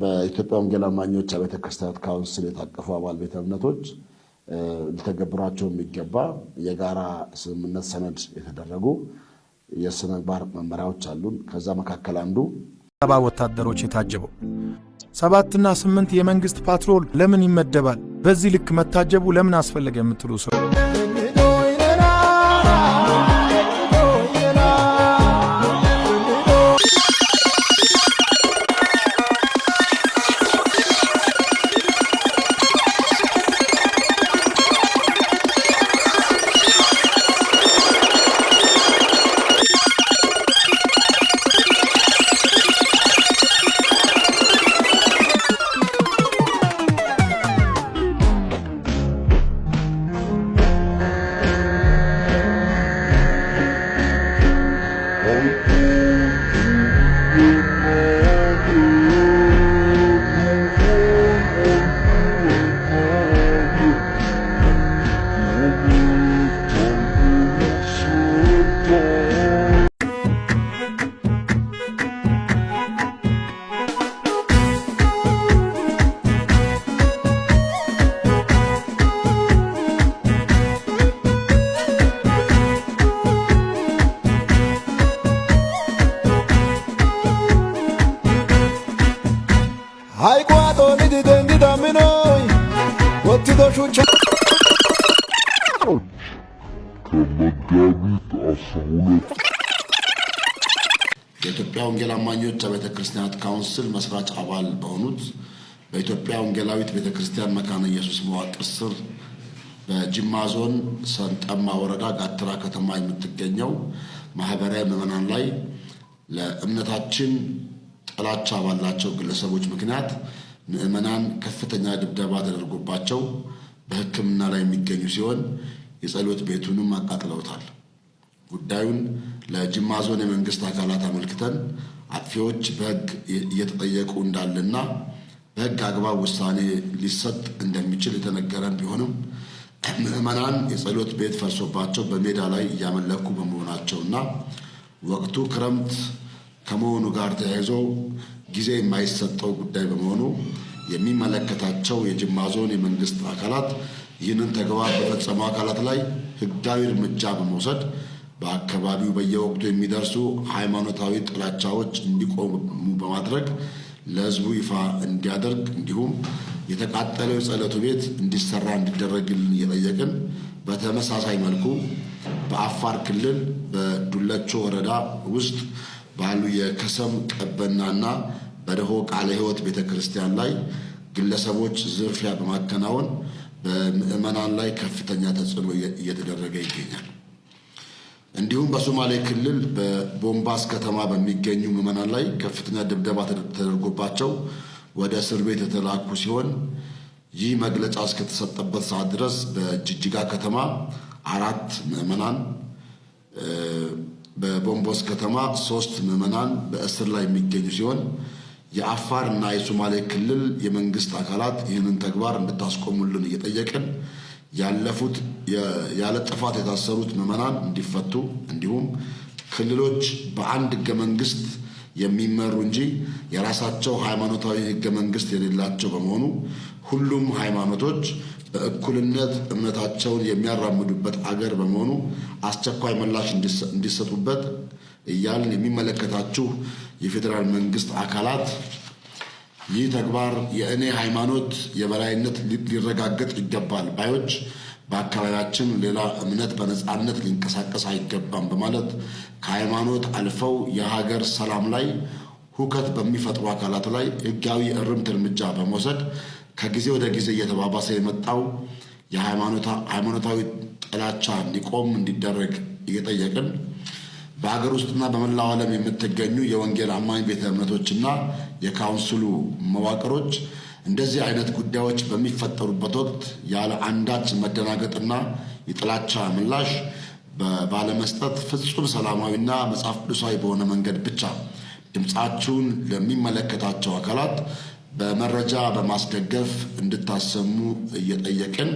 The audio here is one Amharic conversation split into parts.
በኢትዮጵያ ወንጌል አማኞች አብያተ ክርስቲያናት ካውንስል የታቀፉ አባል ቤተ እምነቶች ሊተገብሯቸው የሚገባ የጋራ ስምምነት ሰነድ የተደረጉ የሥነ ምግባር መመሪያዎች አሉን። ከዛ መካከል አንዱ 70 ወታደሮች የታጀበው 7 እና 8 የመንግስት ፓትሮል ለምን ይመደባል? በዚህ ልክ መታጀቡ ለምን አስፈለገ የምትሉ ሰው የኢትዮጵያ ወንጌል አማኞች አብያተ ክርስቲያናት ካውንስል መስራች አባል በሆኑት በኢትዮጵያ ወንጌላዊት ቤተክርስቲያን መካነ ኢየሱስ መዋቅር ስር በጅማ ዞን ሰንጠማ ወረዳ ጋትራ ከተማ የምትገኘው ማህበራዊ ምዕመናን ላይ ለእምነታችን ጥላቻ ባላቸው ግለሰቦች ምክንያት ምዕመናን ከፍተኛ ድብደባ ተደርጎባቸው በሕክምና ላይ የሚገኙ ሲሆን የጸሎት ቤቱንም አቃጥለውታል። ጉዳዩን ለጅማ ዞን የመንግስት አካላት አመልክተን አጥፊዎች በሕግ እየተጠየቁ እንዳለና በሕግ አግባብ ውሳኔ ሊሰጥ እንደሚችል የተነገረን ቢሆንም ምዕመናን የጸሎት ቤት ፈርሶባቸው በሜዳ ላይ እያመለኩ በመሆናቸውና ወቅቱ ክረምት ከመሆኑ ጋር ተያይዞ ጊዜ የማይሰጠው ጉዳይ በመሆኑ የሚመለከታቸው የጅማ ዞን የመንግስት አካላት ይህንን ተግባር በፈጸሙ አካላት ላይ ሕጋዊ እርምጃ በመውሰድ በአካባቢው በየወቅቱ የሚደርሱ ሃይማኖታዊ ጥላቻዎች እንዲቆሙ በማድረግ ለሕዝቡ ይፋ እንዲያደርግ እንዲሁም የተቃጠለው የጸሎቱ ቤት እንዲሰራ እንዲደረግልን እየጠየቅን በተመሳሳይ መልኩ በአፋር ክልል በዱለቾ ወረዳ ውስጥ ባሉ የከሰም ቀበናና በደሆ ቃለ ሕይወት ቤተክርስቲያን ላይ ግለሰቦች ዝርፊያ በማከናወን በምዕመናን ላይ ከፍተኛ ተጽዕኖ እየተደረገ ይገኛል። እንዲሁም በሶማሌ ክልል በቦምባስ ከተማ በሚገኙ ምዕመናን ላይ ከፍተኛ ድብደባ ተደርጎባቸው ወደ እስር ቤት የተላኩ ሲሆን ይህ መግለጫ እስከተሰጠበት ሰዓት ድረስ በጅጅጋ ከተማ 4 ምዕመናን፣ በቦምቦስ ከተማ 3 ምዕመናን በእስር ላይ የሚገኙ ሲሆን የአፋር እና የሶማሌ ክልል የመንግስት አካላት ይህንን ተግባር እንድታስቆሙልን እየጠየቅን ያለፉት ያለ ጥፋት የታሰሩት ምዕመናን እንዲፈቱ እንዲሁም ክልሎች በአንድ ሕገ መንግስት የሚመሩ እንጂ የራሳቸው ሃይማኖታዊ ሕገ መንግስት የሌላቸው በመሆኑ ሁሉም ሃይማኖቶች በእኩልነት እምነታቸውን የሚያራምዱበት አገር በመሆኑ አስቸኳይ ምላሽ እንዲሰጡበት እያልን የሚመለከታችሁ የፌዴራል መንግስት አካላት ይህ ተግባር የእኔ ሃይማኖት የበላይነት ሊረጋገጥ ይገባል ባዮች በአካባቢያችን ሌላ እምነት በነጻነት ሊንቀሳቀስ አይገባም በማለት ከሃይማኖት አልፈው የሀገር ሰላም ላይ ሁከት በሚፈጥሩ አካላት ላይ ሕጋዊ እርምት እርምጃ በመውሰድ ከጊዜ ወደ ጊዜ እየተባባሰ የመጣው የሃይማኖታዊ ጥላቻ እንዲቆም እንዲደረግ እየጠየቅን በሀገር ውስጥና በመላው ዓለም የምትገኙ የወንጌል አማኝ ቤተ እምነቶችና የካውንስሉ መዋቅሮች እንደዚህ አይነት ጉዳዮች በሚፈጠሩበት ወቅት ያለ አንዳች መደናገጥና የጥላቻ ምላሽ ባለመስጠት ፍጹም ሰላማዊና መጽሐፍ ቅዱሳዊ በሆነ መንገድ ብቻ ድምፃችሁን ለሚመለከታቸው አካላት በመረጃ በማስደገፍ እንድታሰሙ እየጠየቅን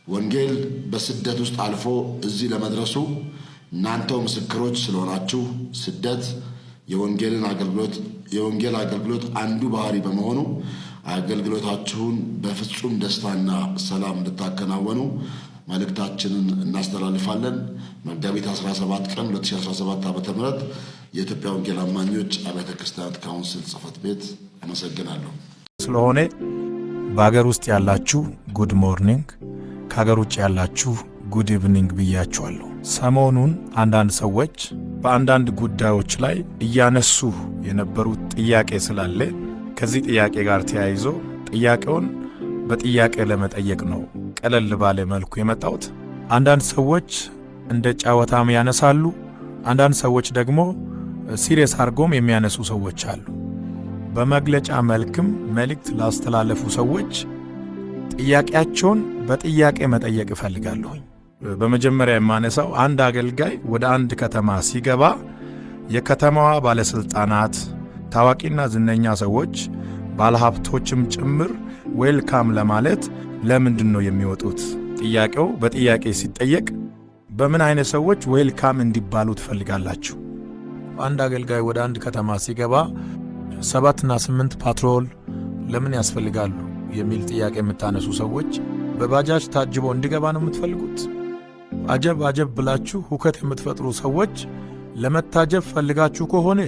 ወንጌል በስደት ውስጥ አልፎ እዚህ ለመድረሱ እናንተው ምስክሮች ስለሆናችሁ ስደት የወንጌልን አገልግሎት የወንጌል አገልግሎት አንዱ ባህሪ በመሆኑ አገልግሎታችሁን በፍጹም ደስታና ሰላም እንድታከናወኑ መልእክታችንን እናስተላልፋለን። መጋቢት 17 ቀን 2017 ዓ.ም የኢትዮጵያ ወንጌል አማኞች አብያተ ክርስቲያናት ካውንስል ጽሕፈት ቤት። አመሰግናለሁ። ስለሆነ በአገር ውስጥ ያላችሁ ጉድ ሞርኒንግ፣ ከሀገር ውጭ ያላችሁ ጉድ ኢቭኒንግ ብያችኋለሁ። ሰሞኑን አንዳንድ ሰዎች በአንዳንድ ጉዳዮች ላይ እያነሱ የነበሩት ጥያቄ ስላለ ከዚህ ጥያቄ ጋር ተያይዞ ጥያቄውን በጥያቄ ለመጠየቅ ነው ቀለል ባለ መልኩ የመጣሁት። አንዳንድ ሰዎች እንደ ጫወታም ያነሳሉ፣ አንዳንድ ሰዎች ደግሞ ሲሪየስ አድርጎም የሚያነሱ ሰዎች አሉ። በመግለጫ መልክም መልእክት ላስተላለፉ ሰዎች ጥያቄያቸውን በጥያቄ መጠየቅ እፈልጋለሁ። በመጀመሪያ የማነሳው አንድ አገልጋይ ወደ አንድ ከተማ ሲገባ የከተማዋ ባለስልጣናት፣ ታዋቂና ዝነኛ ሰዎች፣ ባለሀብቶችም ጭምር ዌልካም ለማለት ለምንድን ነው የሚወጡት? ጥያቄው በጥያቄ ሲጠየቅ በምን አይነት ሰዎች ዌልካም እንዲባሉ ትፈልጋላችሁ? አንድ አገልጋይ ወደ አንድ ከተማ ሲገባ 7 እና 8 ፓትሮል ለምን ያስፈልጋሉ የሚል ጥያቄ የምታነሱ ሰዎች በባጃጅ ታጅቦ እንዲገባ ነው የምትፈልጉት? አጀብ አጀብ ብላችሁ ሁከት የምትፈጥሩ ሰዎች ለመታጀብ ፈልጋችሁ ከሆነ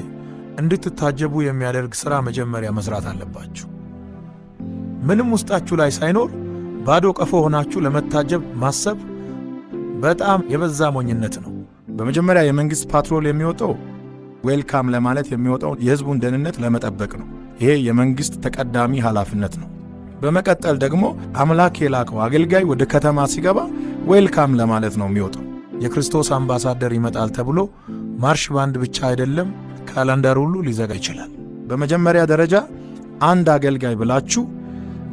እንድትታጀቡ የሚያደርግ ሥራ መጀመሪያ መስራት አለባችሁ። ምንም ውስጣችሁ ላይ ሳይኖር ባዶ ቀፎ ሆናችሁ ለመታጀብ ማሰብ በጣም የበዛ ሞኝነት ነው። በመጀመሪያ የመንግሥት ፓትሮል የሚወጣው ዌልካም ለማለት የሚወጣው የሕዝቡን ደህንነት ለመጠበቅ ነው። ይሄ የመንግሥት ተቀዳሚ ኃላፊነት ነው። በመቀጠል ደግሞ አምላክ የላከው አገልጋይ ወደ ከተማ ሲገባ ዌልካም ለማለት ነው የሚወጣው። የክርስቶስ አምባሳደር ይመጣል ተብሎ ማርሽ ባንድ ብቻ አይደለም ካላንደር ሁሉ ሊዘጋ ይችላል። በመጀመሪያ ደረጃ አንድ አገልጋይ ብላችሁ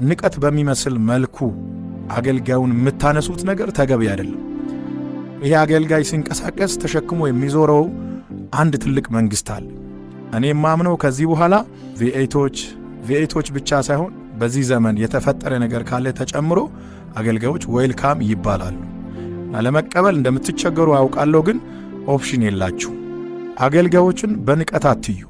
ንቀት በሚመስል መልኩ አገልጋዩን የምታነሱት ነገር ተገቢ አይደለም። ይሄ አገልጋይ ሲንቀሳቀስ ተሸክሞ የሚዞረው አንድ ትልቅ መንግሥት አለ። እኔ የማምነው ከዚህ በኋላ ቪኤቶች ብቻ ሳይሆን በዚህ ዘመን የተፈጠረ ነገር ካለ ተጨምሮ አገልጋዮች ዌልካም ይባላሉ። ለመቀበል እንደምትቸገሩ አውቃለሁ፣ ግን ኦፕሽን የላችሁ። አገልጋዮችን በንቀት አትዩ።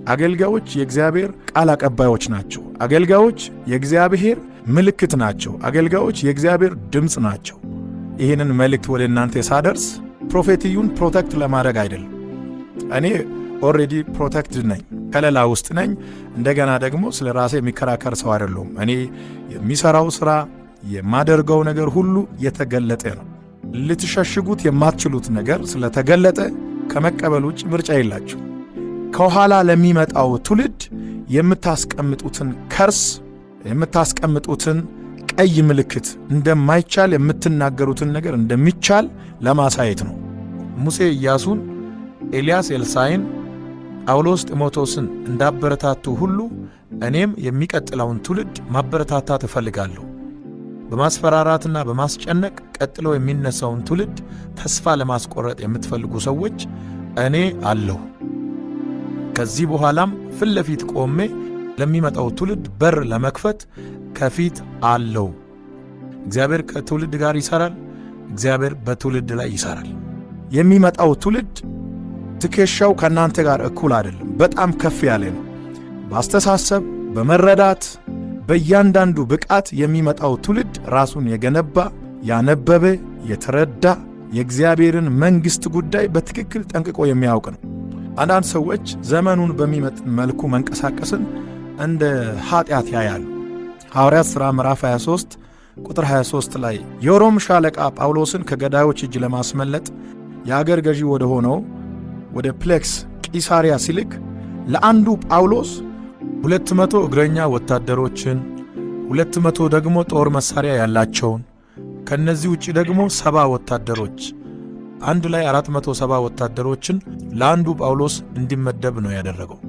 አገልጋዮች የእግዚአብሔር ቃል አቀባዮች ናቸው። አገልጋዮች የእግዚአብሔር ምልክት ናቸው። አገልጋዮች የእግዚአብሔር ድምፅ ናቸው። ይህንን መልእክት ወደ እናንተ ሳደርስ ፕሮፌቲዩን ፕሮቴክት ለማድረግ አይደለም። እኔ ኦልሬዲ ፕሮቴክትድ ነኝ፣ ከለላ ውስጥ ነኝ። እንደገና ደግሞ ስለ ራሴ የሚከራከር ሰው አይደለሁም። እኔ የሚሠራው ሥራ የማደርገው ነገር ሁሉ የተገለጠ ነው። ልትሸሽጉት የማትችሉት ነገር ስለተገለጠ ከመቀበል ውጭ ምርጫ የላችሁ። ከኋላ ለሚመጣው ትውልድ የምታስቀምጡትን ከርስ፣ የምታስቀምጡትን ቀይ ምልክት እንደማይቻል የምትናገሩትን ነገር እንደሚቻል ለማሳየት ነው። ሙሴ ኢያሱን፣ ኤልያስ ኤልሳዕን፣ ጳውሎስ ጢሞቴዎስን እንዳበረታቱ ሁሉ እኔም የሚቀጥለውን ትውልድ ማበረታታት እፈልጋለሁ። በማስፈራራትና በማስጨነቅ ቀጥሎ የሚነሳውን ትውልድ ተስፋ ለማስቆረጥ የምትፈልጉ ሰዎች እኔ አለሁ። ከዚህ በኋላም ፊት ለፊት ቆሜ ለሚመጣው ትውልድ በር ለመክፈት ከፊት አለው። እግዚአብሔር ከትውልድ ጋር ይሰራል። እግዚአብሔር በትውልድ ላይ ይሰራል። የሚመጣው ትውልድ ትከሻው ከእናንተ ጋር እኩል አይደለም፣ በጣም ከፍ ያለ ነው። በአስተሳሰብ፣ በመረዳት፣ በእያንዳንዱ ብቃት የሚመጣው ትውልድ ራሱን የገነባ፣ ያነበበ፣ የተረዳ የእግዚአብሔርን መንግሥት ጉዳይ በትክክል ጠንቅቆ የሚያውቅ ነው። አንዳንድ ሰዎች ዘመኑን በሚመጥን መልኩ መንቀሳቀስን እንደ ኃጢአት ያያሉ። ሐዋርያት ሥራ ምዕራፍ 23 ቁጥር 23 ላይ የሮም ሻለቃ ጳውሎስን ከገዳዮች እጅ ለማስመለጥ የአገር ገዢ ወደ ሆነው ወደ ፕሌክስ ቂሳሪያ ሲልክ ለአንዱ ጳውሎስ 200 እግረኛ ወታደሮችን 200 ደግሞ ጦር መሳሪያ ያላቸውን ከነዚህ ውጪ ደግሞ 70 ወታደሮች አንድ ላይ 470 ወታደሮችን ለአንዱ ጳውሎስ እንዲመደብ ነው ያደረገው።